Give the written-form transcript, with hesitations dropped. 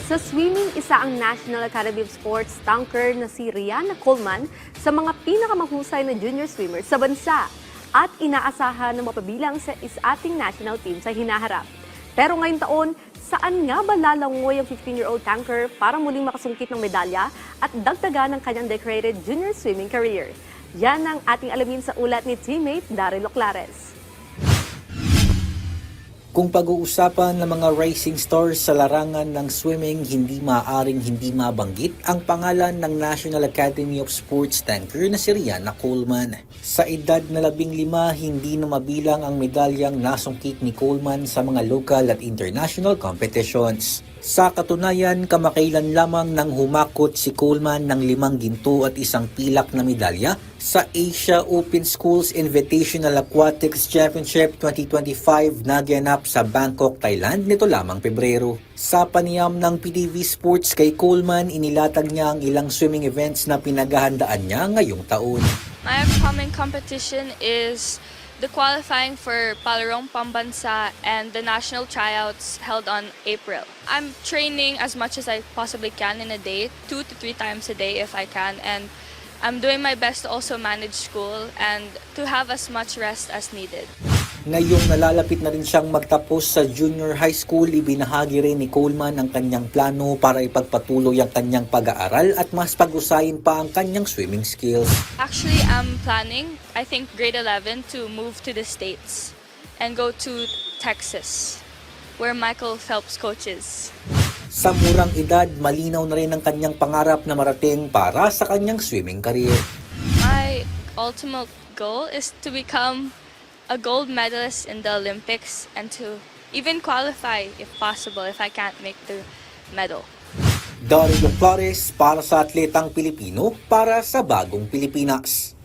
Sa swimming, isa ang National Academy of Sports tanker na si Rihanna Coleman sa mga pinakamahusay na junior swimmer sa bansa at inaasahan na mapabilang sa ating national team sa hinaharap. Pero ngayong taon, saan nga ba lalangoy ang 15-year-old tanker para muling makasungkit ng medalya at dagdagan ng kanyang decorated junior swimming career? Yan ang ating alamin sa ulat ni teammate Daryl Oclares. Kung pag-uusapan ng mga racing stars sa larangan ng swimming, hindi maaaring hindi mabanggit ang pangalan ng National Academy of Sports tanker na si Rihanna Coleman. Sa edad na 15, hindi na mabilang ang medalyang nasungkit ni Coleman sa mga local at international competitions. Sa katunayan, kamakailan lamang nang humakot si Coleman ng 5 ginto at 1 pilak na medalya sa Asia Open Schools Invitational Aquatics Championship 2025 na ganap sa Bangkok, Thailand nito lamang Pebrero. Sa panayam ng PTV Sports kay Coleman, inilatag niya ang ilang swimming events na pinaghahandaan niya ngayong taon. My upcoming competition is the qualifying for Palarong Pambansa and the national tryouts held on April. I'm training as much as I possibly can in a day, 2 to 3 times a day if I can, and I'm doing my best to also manage school and to have as much rest as needed. Ngayong nalalapit na rin siyang magtapos sa junior high school, ibinahagi rin ni Coleman ang kanyang plano para ipagpatuloy ang kanyang pag-aaral at mas pag-usayin pa ang kanyang swimming skills. Actually, I'm planning, I think grade 11, to move to the States and go to Texas, where Michael Phelps coaches. Sa murang edad, malinaw na rin ang kanyang pangarap na marating para sa kanyang swimming career. My ultimate goal is to become a gold medalist in the Olympics and to even qualify if possible if I can't make the medal. Daryl Oclares para sa Atletang Pilipino para sa Bagong Pilipinas.